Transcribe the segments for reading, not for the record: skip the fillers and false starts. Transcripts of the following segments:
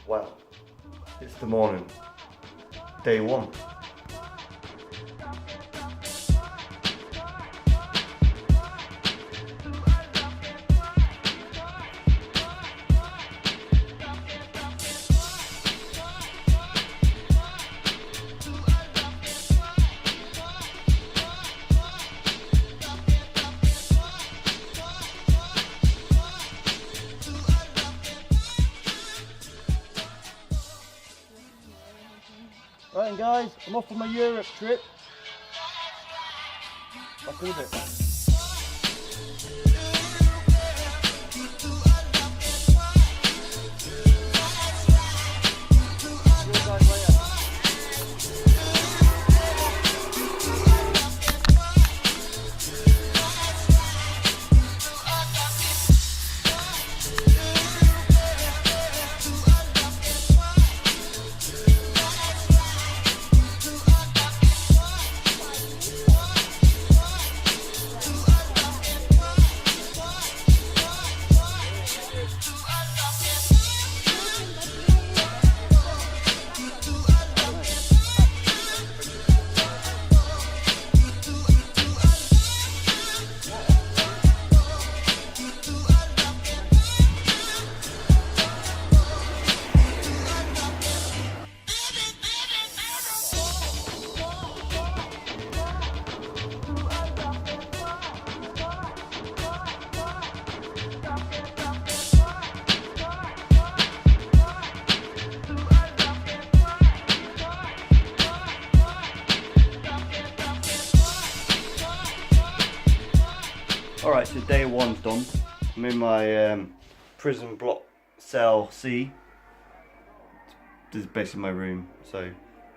Wow, it's the morning, day one. Right guys, I'm off on my Europe trip. Back in a bit. Alright, so day one's done. I'm in my prison block cell C. This is basically my room. So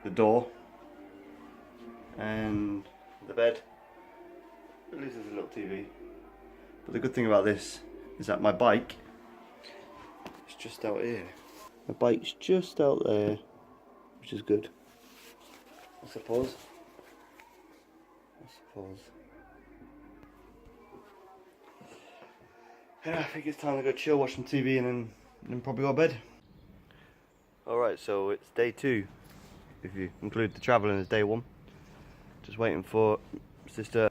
the door and the bed. At least there's a little TV. But the good thing about this is that my bike is just out here. My bike's just out there, which is good. I suppose. Yeah, I think it's time to go chill, watch some TV, and then probably go to bed. Alright, so it's day two, if you include the travelling as day one. Just waiting for sister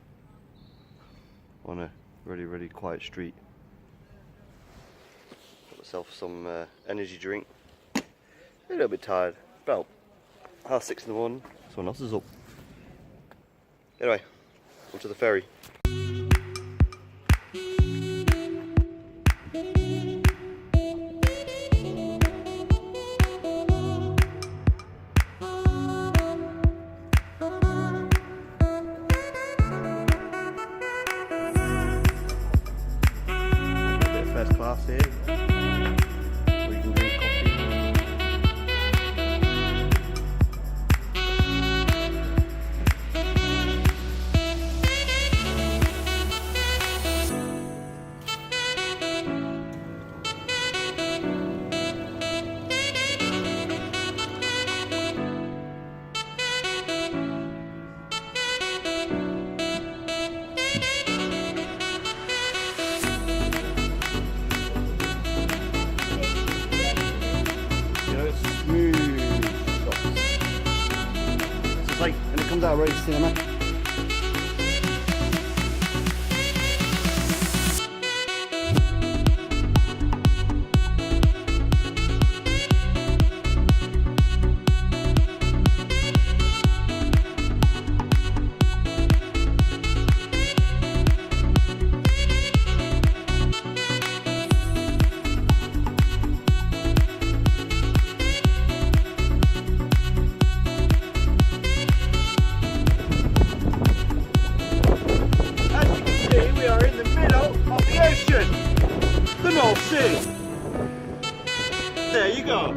on a really quiet street. Got myself some energy drink. A little bit tired, about 6:30 in the morning, someone else is up. Anyway, on to the ferry. First class here, we can drink coffee. Like, and it comes out right cinema. The North Sea. There you go.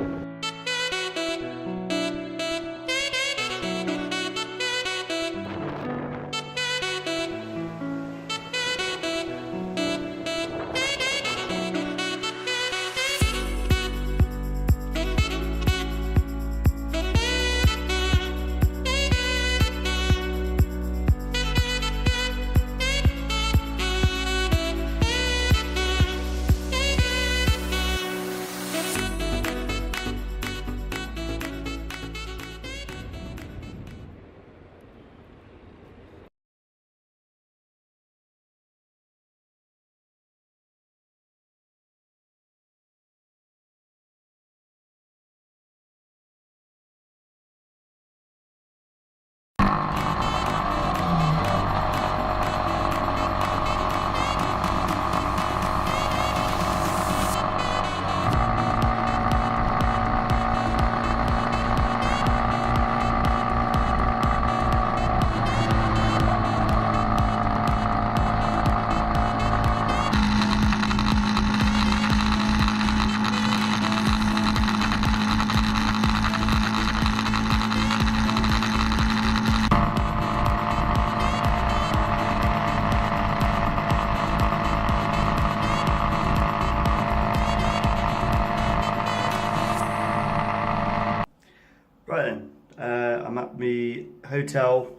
at the hotel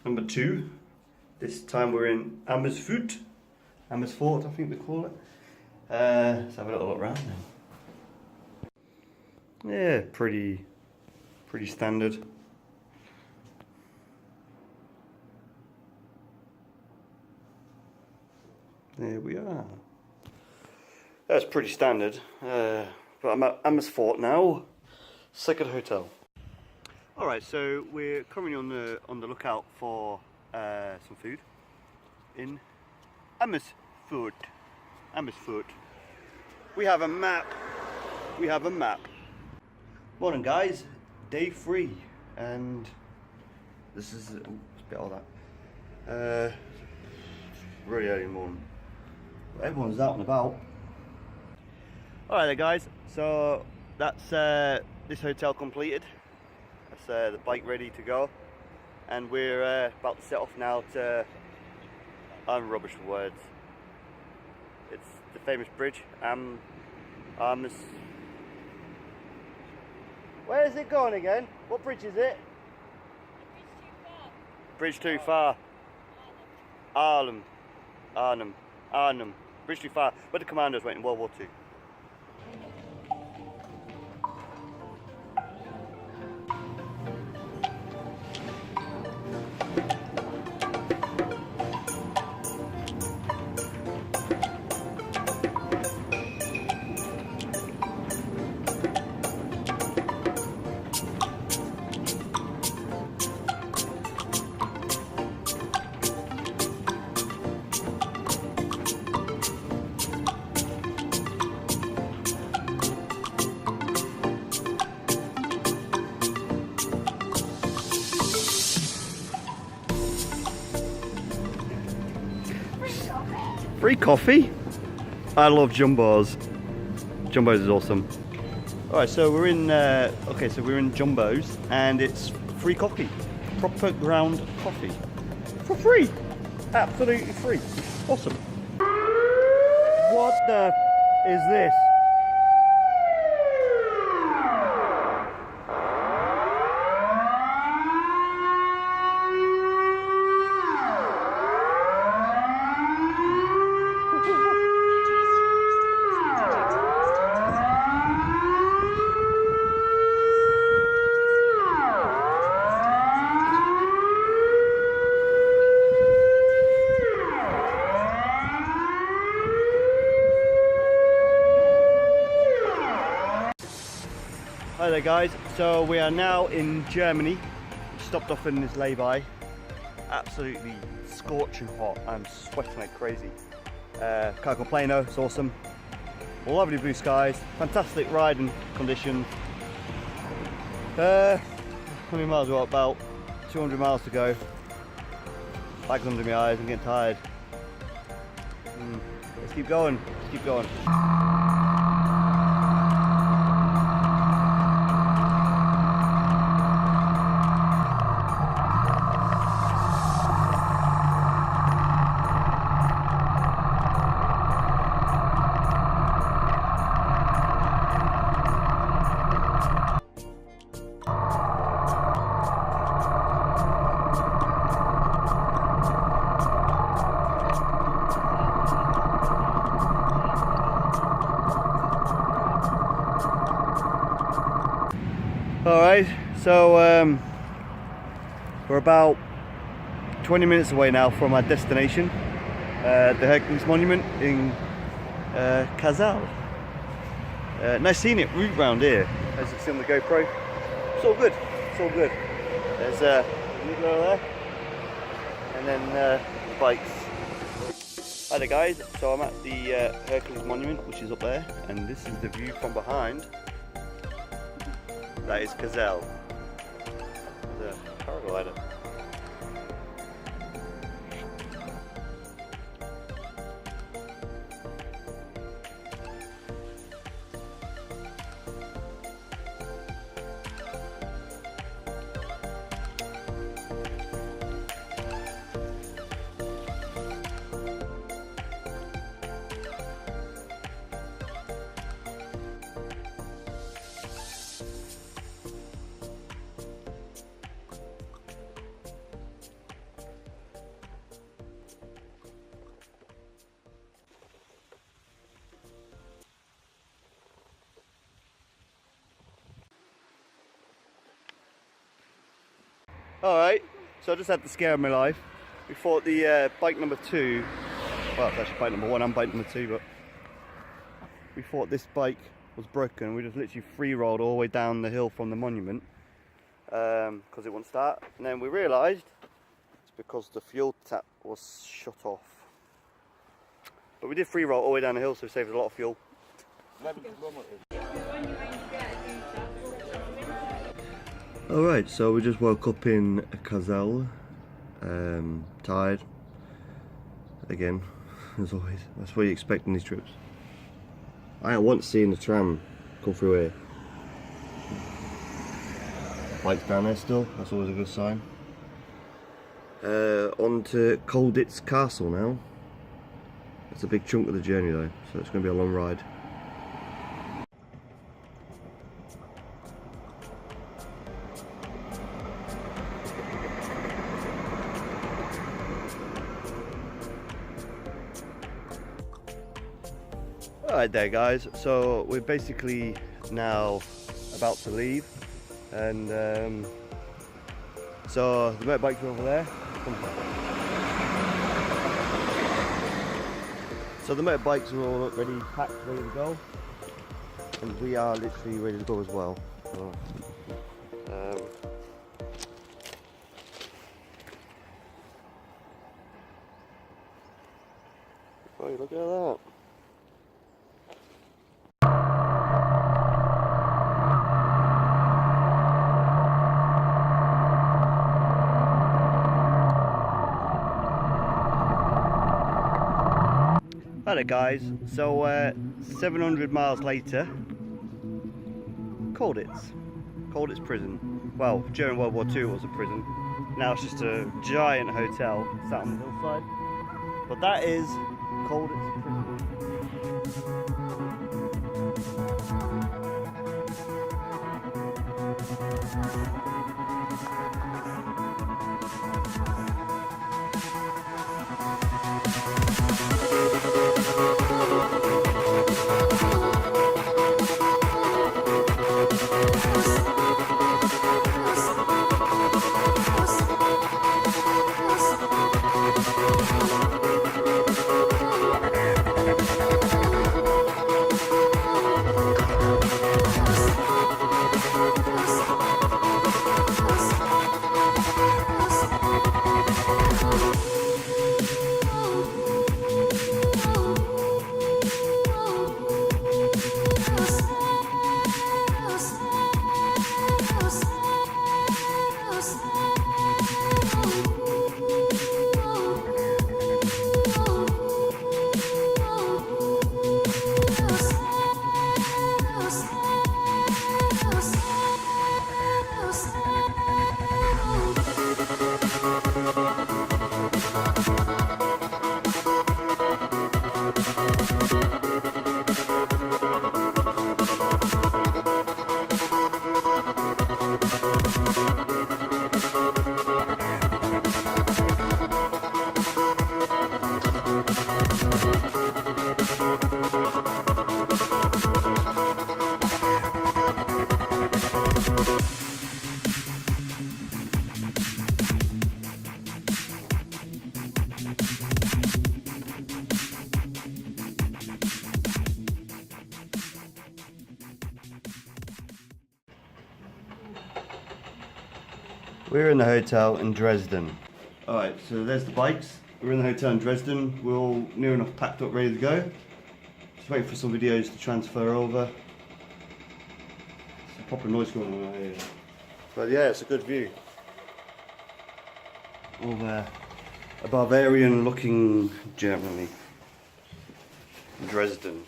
number 2. This time we're in Amersfoort, I think they call it. Let's have a little look around then. Yeah, pretty standard. There we are. That's pretty standard. But I'm at Amersfoort now. Second hotel. Alright, so we're currently on the lookout for some food in Amersfoort. We have a map. Morning guys, day 3, and this is a bit all that. Really early in the morning. Everyone's out and about. Alright there guys, so that's this hotel completed. That's the bike ready to go, and we're about to set off now to, I'm rubbish for words, it's the famous bridge, where is it going again? What bridge is it? Bridge too far. Arnhem. Bridge too far. Where the commandos went in World War II. Free coffee? I love Jumbos. Jumbos is awesome. Alright, so we're in we're in Jumbos, and it's free coffee. Proper ground coffee. For free. Absolutely free. Awesome. What the is this? Hi there guys, so we are now in Germany. Stopped off in this lay-by. Absolutely scorching hot. I'm sweating like crazy. Can't complain though, it's awesome. Lovely blue skies, fantastic riding conditions. How many miles we got? About 200 miles to go. Bags under my eyes, I'm getting tired. Let's keep going, let's keep going. Alright, so we're about 20 minutes away now from our destination, the Hercules Monument in Kazal. Nice scenic route round here, as you can see on the GoPro. It's all good, it's all good. There's a Eagle there, and then the bikes. Hi there guys, so I'm at the Hercules Monument, which is up there, and this is the view from behind. That is Kazal. There's a paraglider. Alright, so I just had the scare of my life. We thought the bike number 2, well it's actually bike number 1 and bike number 2, but we thought this bike was broken. We just literally free rolled all the way down the hill from the monument because it wouldn't start, and then we realised it's because the fuel tap was shut off. But we did free roll all the way down the hill, so it saved a lot of fuel. Alright, so we just woke up in Kazel, tired, again, as always. That's what you expect in these trips. I ain't once seen the tram come through here. Bike's down there still, that's always a good sign. On to Colditz Castle now. It's a big chunk of the journey though, so it's going to be a long ride. Alright there guys, so we're basically now about to leave, and so the motorbikes are over there. So the motorbikes are all ready, packed, ready to go, and we are literally ready to go as well. So, oh, look at that. Hello guys, so 700 miles later, Colditz prison. Well, during World War II it was a prison, now it's just a giant hotel sat on the hillside, but that is Colditz prison. We're in the hotel in Dresden. Alright, so there's the bikes. We're in the hotel in Dresden. We're all near enough packed up, ready to go. Just waiting for some videos to transfer over. There's a proper noise going on out here. But yeah, it's a good view. All there. A Bavarian looking Germany. Dresden.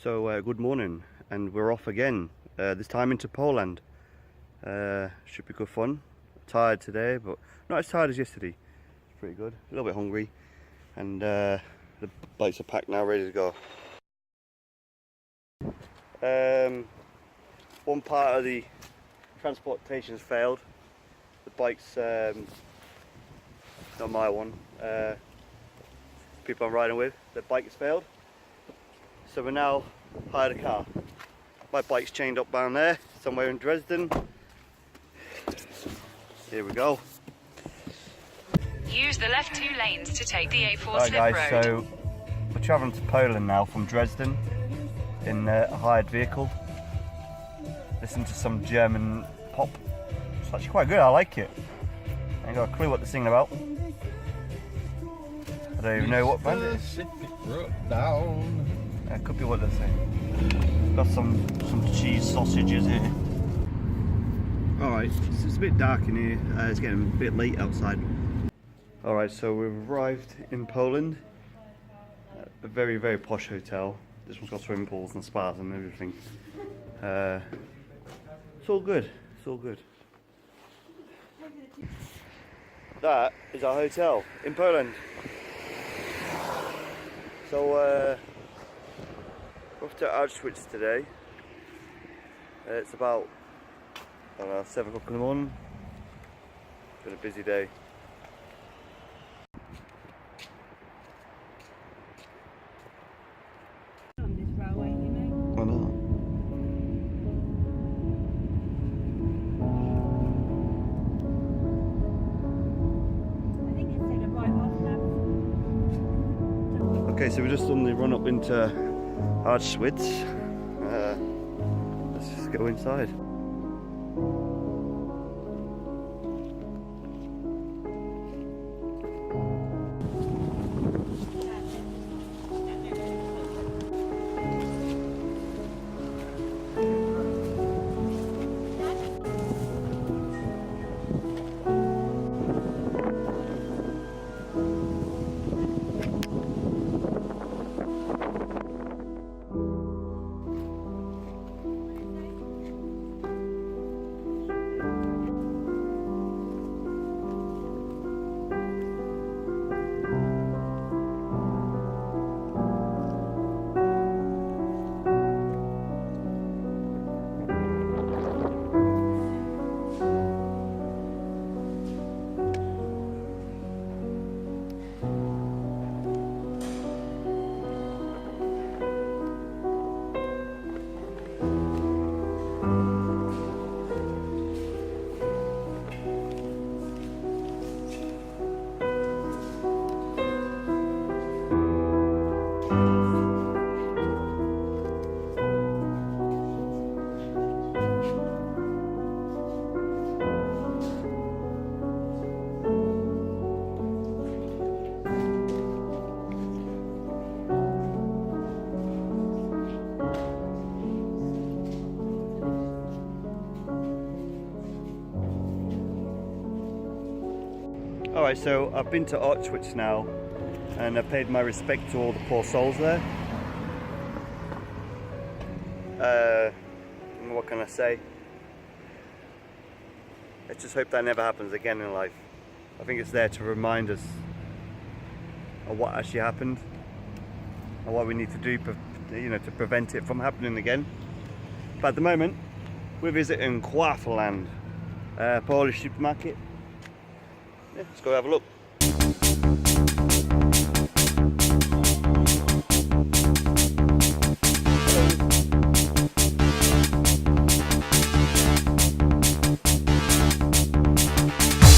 So good morning, and we're off again. This time into Poland. Should be good fun. Tired today, but not as tired as yesterday. It's pretty good. A little bit hungry, and the bikes are packed now, ready to go. One part of the transportation's failed. The bike's not my one. People I'm riding with, the bike has failed. So we're now hired a car. My bike's chained up down there, somewhere in Dresden. Here we go. Use the left 2 lanes to take the A4 Alright slip guys, road. so we're travelling to Poland now from Dresden in a hired vehicle. Listen to some German pop. It's actually quite good, I like it. I ain't got a clue what they're singing about. I don't even know what band it is. That could be what they're saying. Got some cheese sausages here. Alright, it's a bit dark in here. It's getting a bit late outside. Alright, so we've arrived in Poland. A very, very posh hotel. This one's got swimming pools and spas and everything. It's all good. It's all good. That is our hotel in Poland. So we're off to Auschwitz today. It's about, I don't know, 7 o'clock in the morning. It's been a busy day. On this railway, you know. I know. I think it's in a right off now. Okay, so we're just on the run up into Auschwitz. Let's just go inside. Alright, so I've been to Auschwitz now and I paid my respect to all the poor souls there. What can I say? Let's just hope that never happens again in life. I think it's there to remind us of what actually happened and what we need to do, to prevent it from happening again. But at the moment, we're visiting Kwafeland, Polish supermarket. Yeah, let's go have a look.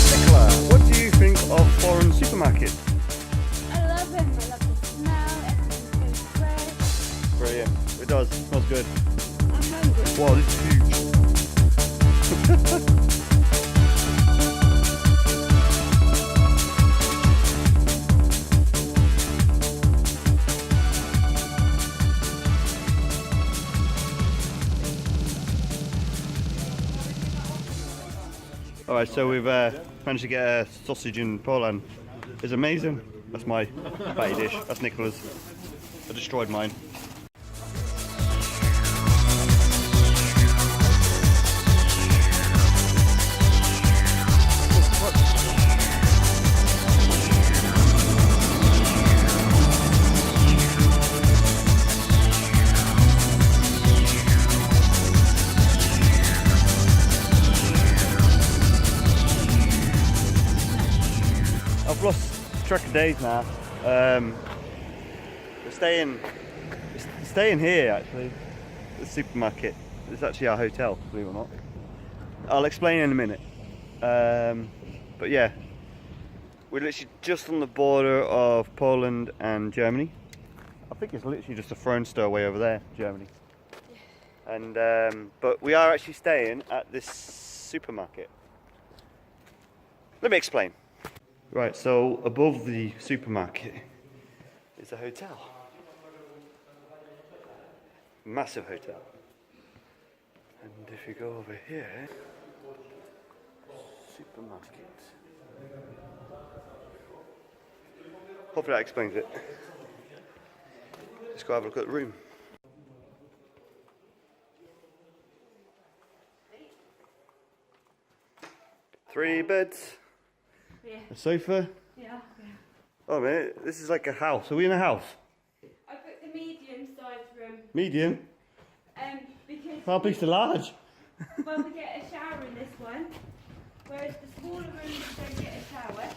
Nicola, what do you think of foreign supermarkets? I love them. I love the smell. Everything's so fresh. Brilliant. It does. Smells good. I'm hungry. Wow, this is huge. Alright, so we've managed to get a sausage in Poland. It's amazing. That's my fatty dish. That's Nicola's. I destroyed mine. I've lost track of days now. We're staying here actually. The supermarket. It's actually our hotel, believe it or not. I'll explain in a minute. But yeah, We're literally just on the border of Poland and Germany. I think it's literally just a throne's throw away over there, Germany. And but we are actually staying at this supermarket. Let me explain. Right, so above the supermarket is a hotel. Massive hotel. And if you go over here, supermarket. Hopefully that explains it. Let's go have a look at the room. Three beds, a sofa. Yeah. Oh man, this is like a house. Are we in a house? I put the medium-sized room. Medium? Because How big's the large? well, we get a shower in this one, whereas the smaller room you don't get a shower,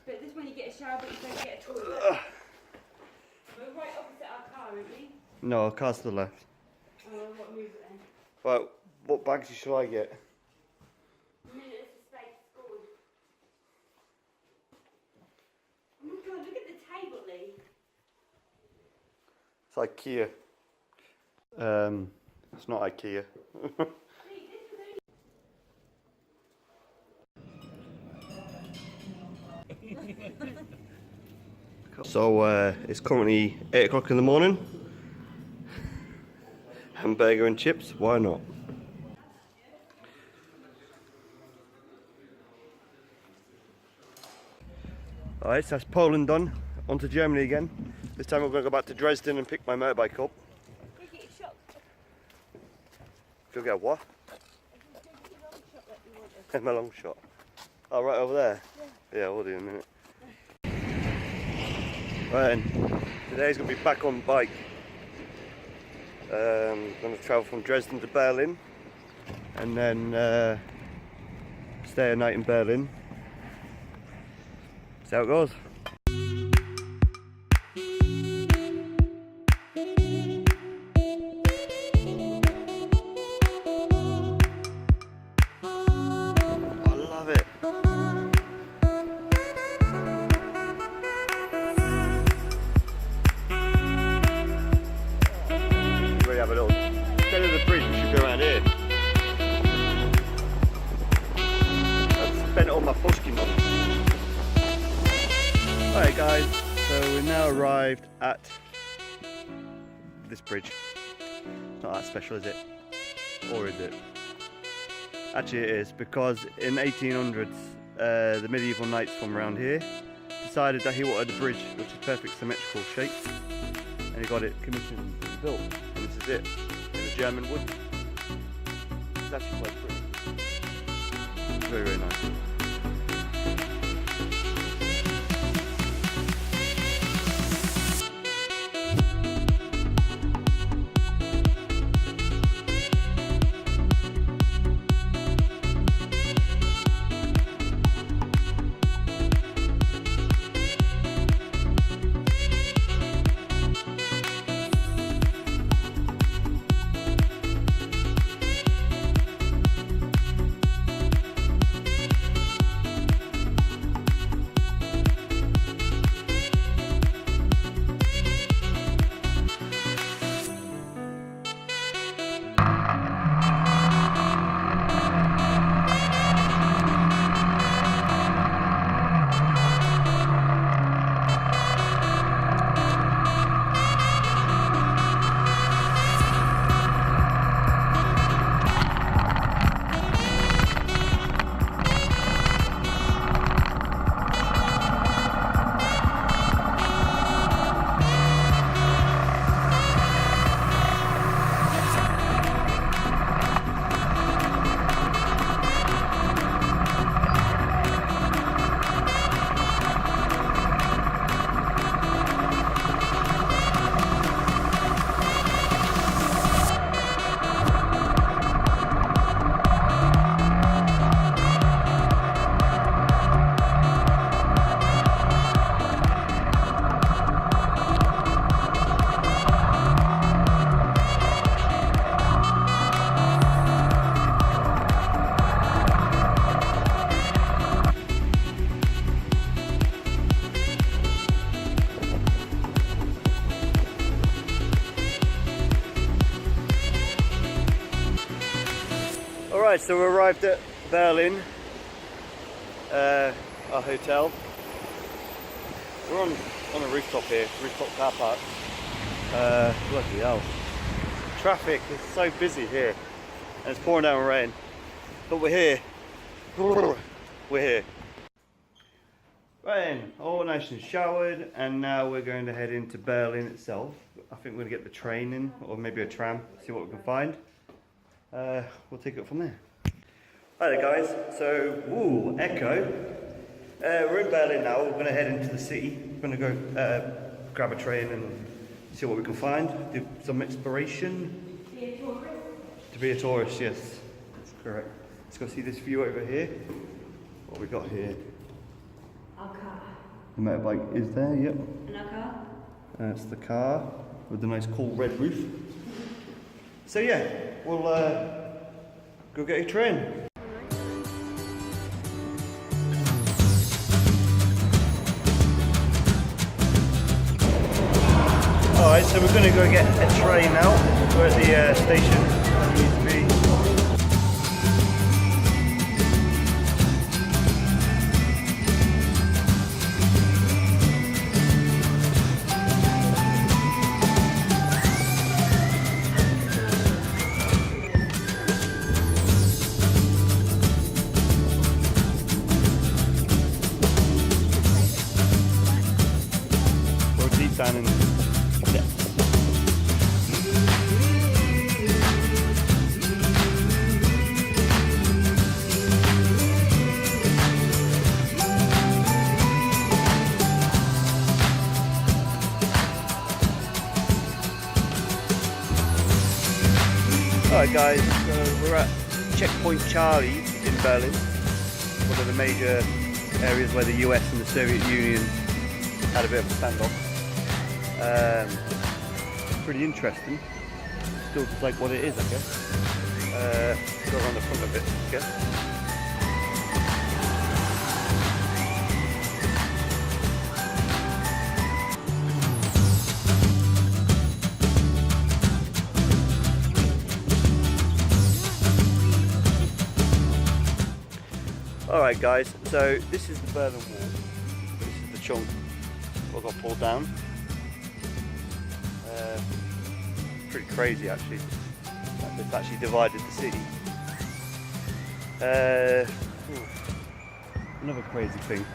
but this one you get a shower, but you don't get a toilet. We're right opposite our car, aren't we? No, a car's to the left. Oh, well, what move it then? Right, what bags shall I get? Minutes of space, good. Oh my god, look at the table, Lee. It's IKEA. It's not IKEA. So it's currently 8 o'clock in the morning. Hamburger and chips, why not? Alright, so that's Poland done. On to Germany again. This time we're going to go back to Dresden and pick my motorbike up. Go get what? My long shot. Oh, right over there? Yeah, we'll do in a minute. Right then, today's going to be back on bike. I'm going to travel from Dresden to Berlin and then stay a night in Berlin. See how it goes. I love it. We have a little, instead of the bridge, we should go around here. I've spent all my Pushkin money. Alright guys, so we've now arrived at this bridge. It's not that special, is it? Or is it? Actually it is, because in 1800s the medieval knights from around here decided that he wanted a bridge which is perfect symmetrical shape, and he got it commissioned and built, and this is it, in the German wood. It's actually quite pretty. Very, very nice. Alright, so we arrived at Berlin, our hotel. We're on a rooftop here, rooftop car park. Bloody hell. Traffic is so busy here, and it's pouring down rain. But we're here. We're here. Right then, all nice and showered, and now we're going to head into Berlin itself. I think we're going to get the train in, or maybe a tram, see what we can find. We'll take it from there. Hi there guys, so, ooh, echo. We're in Berlin now, we're going to head into the city. We're going to go grab a train and see what we can find, do some exploration. Be a tourist. To be a tourist, yes, that's correct. Let's go see this view over here. What we got here? Our car. The motorbike is there, yep. And our car. That's the car with the nice cool red roof. So yeah, we'll go get a train. Alright, so we're going to go get a train now. We're at the station where we need to be. We're deep down in depths. Alright guys, so we're at Checkpoint Charlie in Berlin, one of the major areas where the US and the Soviet Union had a bit of a standoff. Pretty interesting, still just like what it is I guess. Go around the front of it I guess. Alright guys, so this is the Berlin Wall. This is the chunk what got pulled down. Pretty crazy actually. It's actually divided the city. Another crazy thing.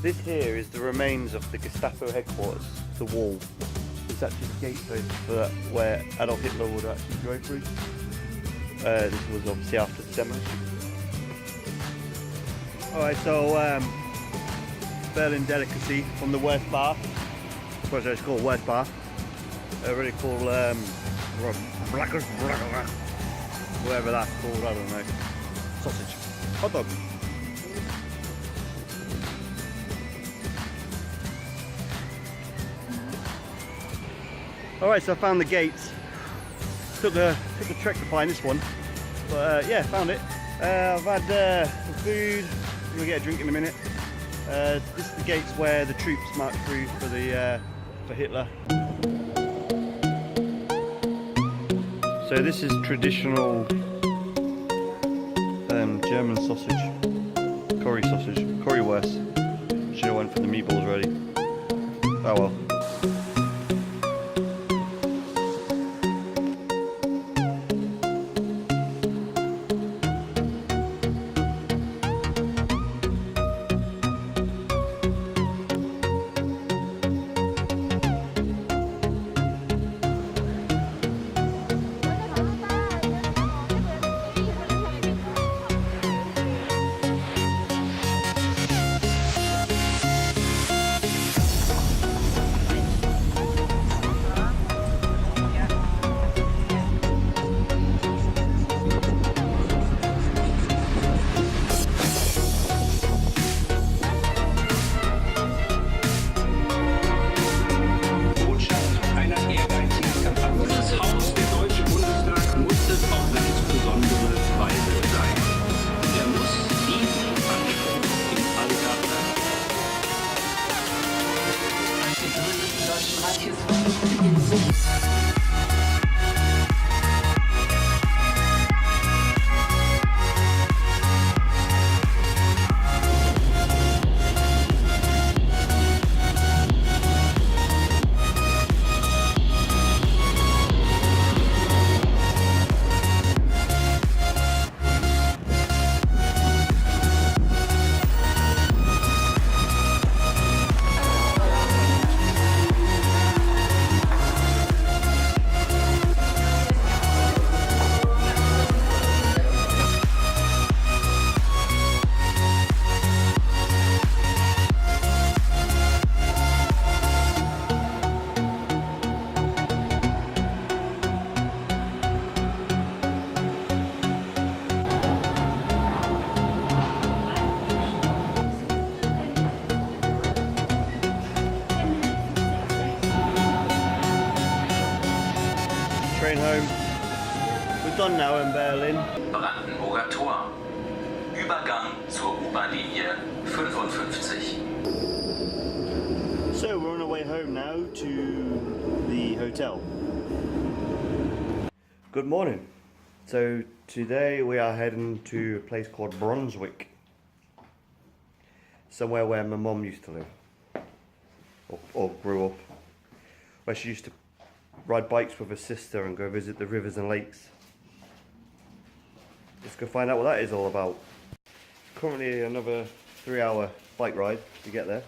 This here is the remains of the Gestapo headquarters, the wall. It's actually the gate post for that, where Adolf Hitler would actually go through. This was obviously after the demolition. Alright, so Berlin delicacy from the West Bar. I suppose it's called West Bar. A really cool whatever that's called, I don't know. Sausage. Hot dog. Alright, so I found the gates. Took a trek to find this one. But yeah, found it. I've had some food. I'm gonna get a drink in a minute. This is the gates where the troops marched through for Hitler. So this is traditional German sausage, currywurst. Should have went for the meatballs already. Oh well. Train home. We're done now in Berlin. Brandenburger Tor. Übergang zur U-Bahn-Linie 55. So we're on our way home now to the hotel. Good morning. So today we are heading to a place called Brunswick. Somewhere where my mum used to live. Or grew up. Where she used to ride bikes with her sister and go visit the rivers and lakes. Let's go find out what that is all about. Currently another 3-hour bike ride to get there.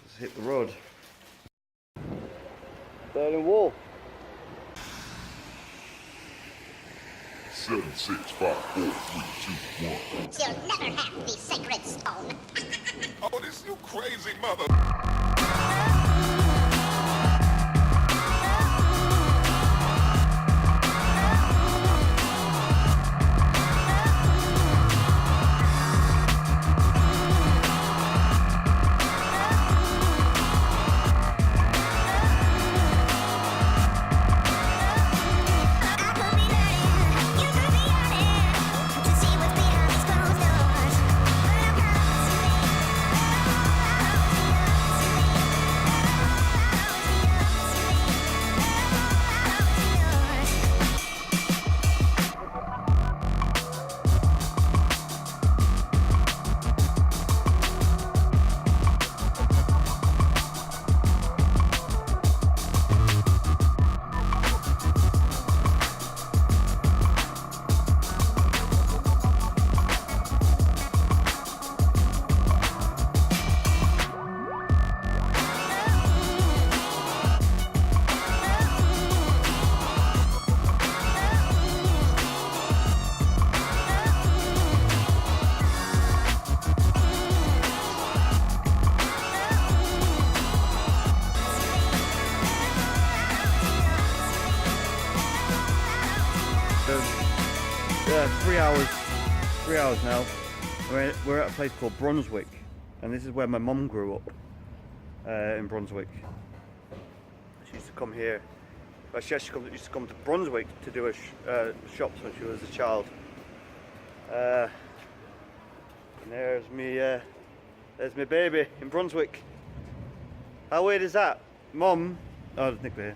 Let's hit the road. Berlin Wall. 7, 6, 5, 4, 3, 2, 1. You'll never have the sacred stone. Oh, this you crazy mother. Yeah, 3 hours now. We're at a place called Brunswick, and this is where my mum grew up, in Brunswick. She used to come here. Well, she actually used to come to Brunswick to do her shops when she was a child. And there's my baby in Brunswick. How weird is that? Mum, oh, there's Nick here.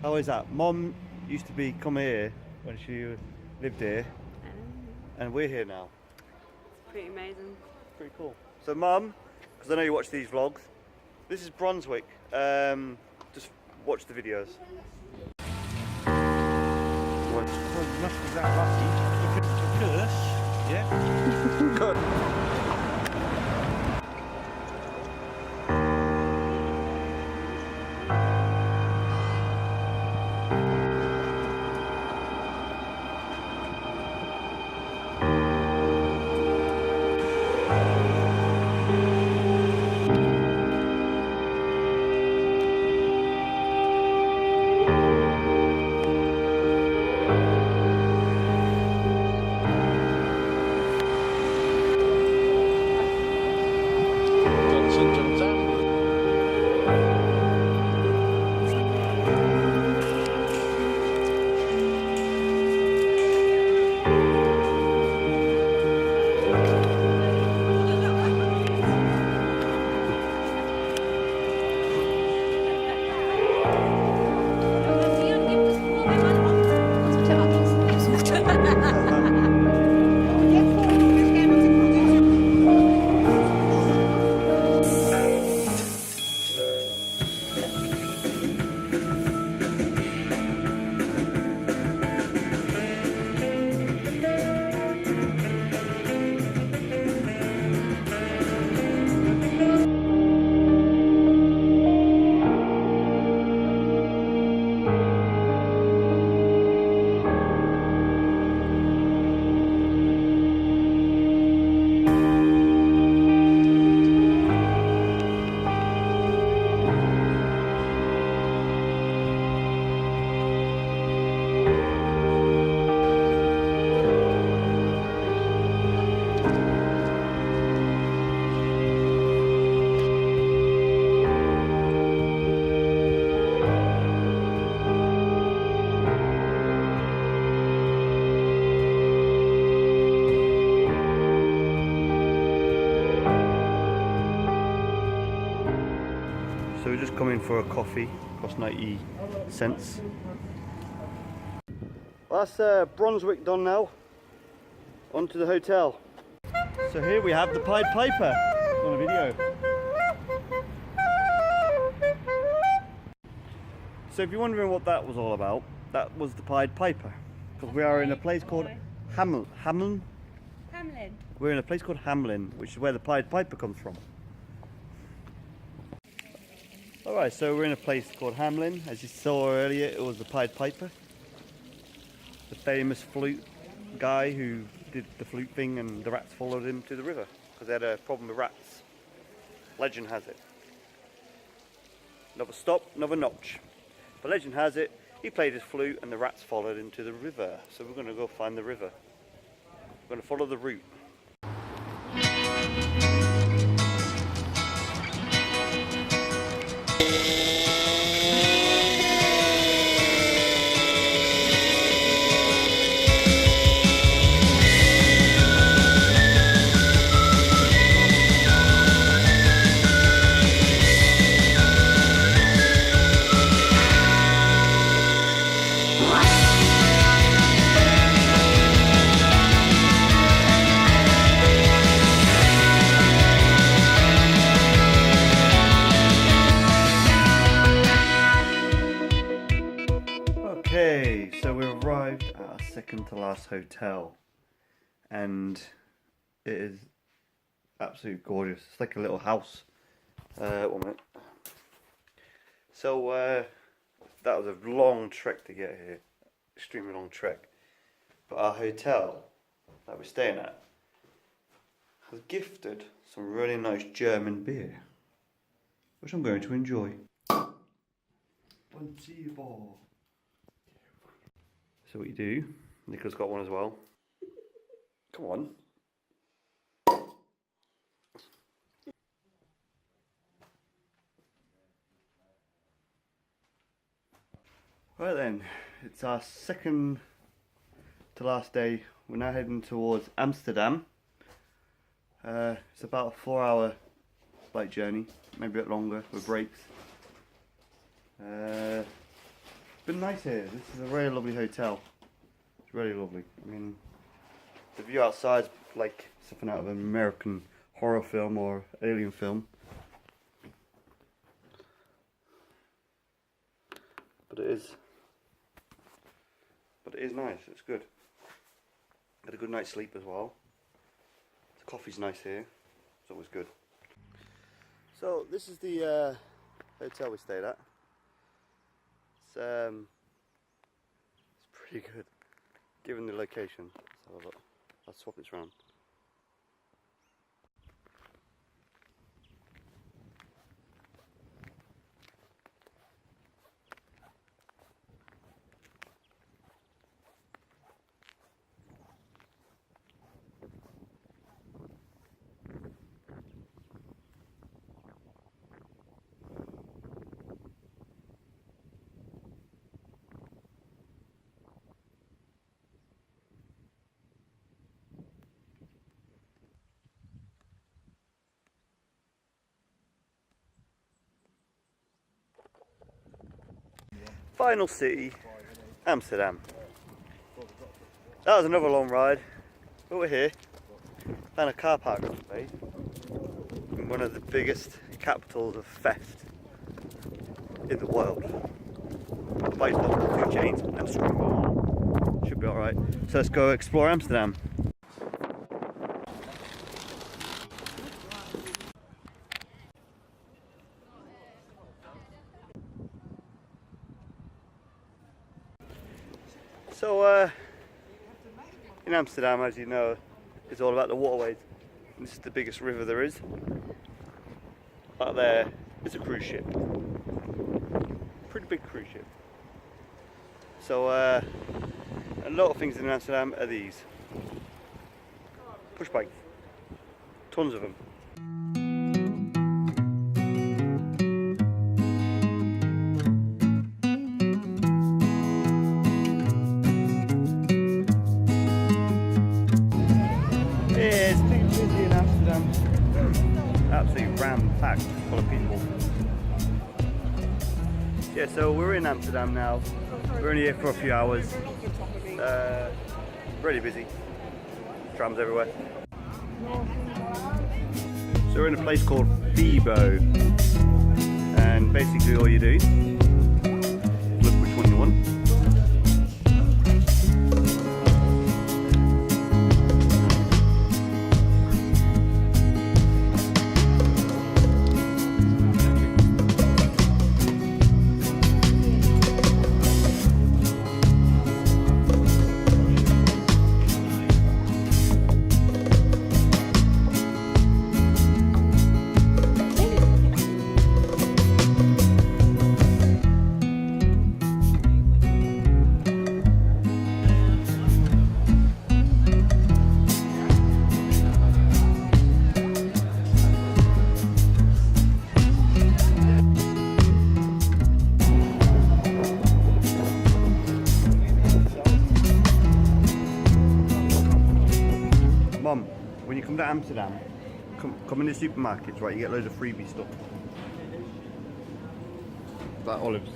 How is that? Mum used to come here when she lived here, and we're here now. It's pretty amazing. Pretty cool. So Mum, because I know you watch these vlogs, this is Brunswick. Just watch the videos. Well, you must be that lucky to curse, yeah? Good. So we're just coming for a coffee, cost 90 cents. Well, that's Brunswick done now. On to the hotel. So here we have the Pied Piper on a video. So if you're wondering what that was all about, that was the Pied Piper. Because we are in a place called Hamlin. Hamlin. We're in a place called Hamlin, which is where the Pied Piper comes from. Alright, so we're in a place called Hamlin. As you saw earlier, it was the Pied Piper. The famous flute guy who did the flute thing, and the rats followed him to the river because they had a problem with rats. Legend has it. Another stop, another notch. But legend has it, he played his flute and the rats followed him to the river. So we're going to go find the river. We're going to follow the route. Okay, so we arrived at our second to last hotel, and it is absolutely gorgeous. It's like a little house. 1 minute. So that was a long trek to get here, extremely long trek. But our hotel that we're staying at has gifted some really nice German beer, which I'm going to enjoy. So what you do, Nico's got one as well. Come on. Right then, it's our second to last day. We're now heading towards Amsterdam. It's about a 4-hour bike journey, maybe a bit longer with breaks. It's been nice here. This is a very lovely hotel. It's really lovely. I mean, the view outside's like something out of an American horror film or alien film. But it is nice. It's good. Had a good night's sleep as well. The coffee's nice here. It's always good. So this is the hotel we stayed at. It's pretty good, given the location. So I'll swap this round. Final city, Amsterdam. That was another long ride, but we're here. Found a car park space in one of the biggest capitals of theft in the world. Bike's got 2 chains and strong. Should be alright. So let's go explore Amsterdam. So in Amsterdam, as you know, it's all about the waterways. This is the biggest river there is. Out there is a cruise ship. Pretty big cruise ship. So a lot of things in Amsterdam are these. Push bikes. Tons of them. Absolutely ram-packed full of people. Yeah, so we're in Amsterdam now. We're only here for a few hours. Really busy. Trams everywhere. So we're in a place called Vibo, and basically all you do, look which one you want. Mum, when you come to Amsterdam, come in the supermarkets, right? You get loads of freebie stuff. Like olives.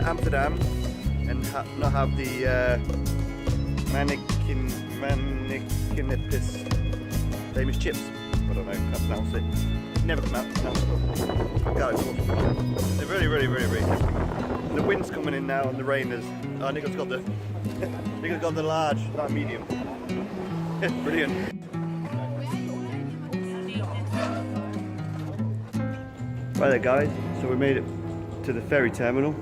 Amsterdam and not have the mannequinipis famous chips. I don't know, can't pronounce it. Never pronounce it. God, it's awesome. They're really tasty. And the wind's coming in now and the rain is. Oh, Nico's got the Nico's got the large, not medium. Brilliant. Right there, guys. So we made it to the ferry terminal.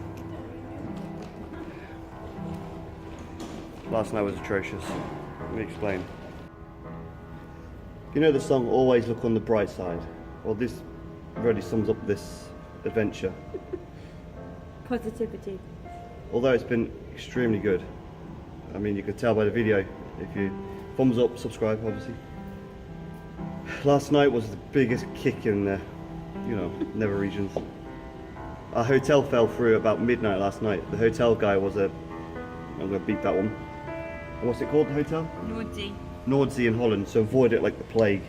Last night was atrocious. Let me explain. You know the song "Always Look on the Bright Side"? Well, this really sums up this adventure. Positivity. Although it's been extremely good. I mean, you could tell by the video. If you thumbs up, subscribe, obviously. Last night was the biggest kick in the, nether regions. Our hotel fell through about midnight last night. The hotel guy was I'm going to beat that one. What's it called, the hotel? Nordsee in Holland, so avoid it like the plague.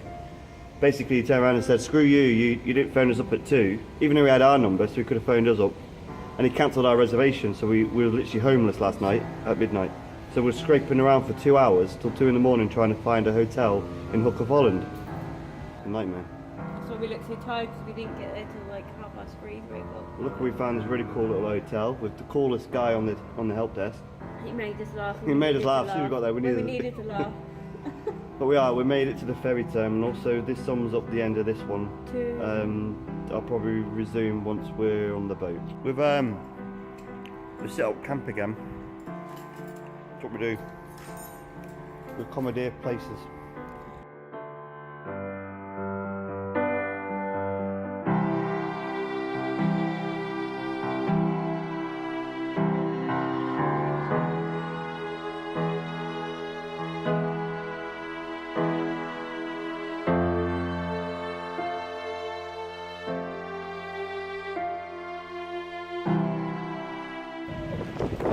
Basically, he turned around and said, screw you didn't phone us up at 2, even though we had our number, so he could have phoned us up. And he cancelled our reservation, so we were literally homeless last night at midnight. So we're scraping around for 2 hours, till 2 in the morning, trying to find a hotel in Hook of Holland. A nightmare. So we looked so tired because we didn't get there till like 3:30, 3 o'clock. Look, we found this really cool little hotel with the coolest guy on the help desk. He made us laugh. He made us laugh. As soon as we got there, we needed to laugh. But we made it to the ferry terminal, so this sums up the end of this one. I'll probably resume once we're on the boat. We've set up camp again. That's what we do. We accommodate places.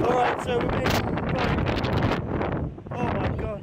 Alright, so we're in. Oh my god.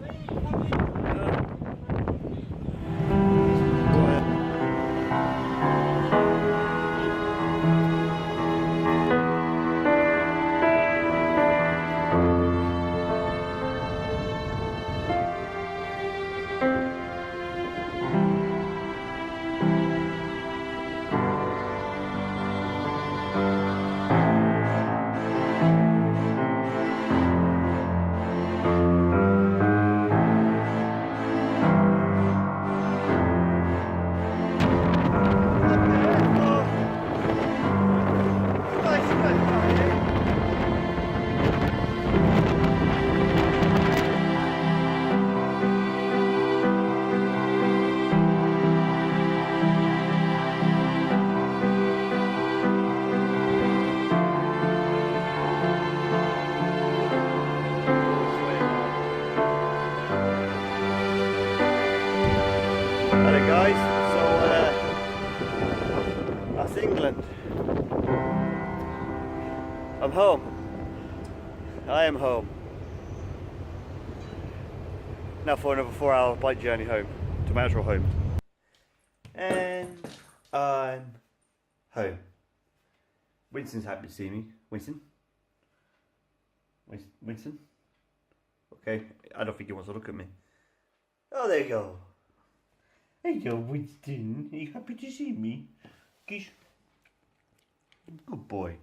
That's England. I'm home. I am home. Now for another 4-hour bike journey home to my actual home. And I'm home. Winston's happy to see me. Winston? Winston? Okay, I don't think he wants to look at me. Oh, there you go. Hello, Winston. Are you happy to see me? Good boy.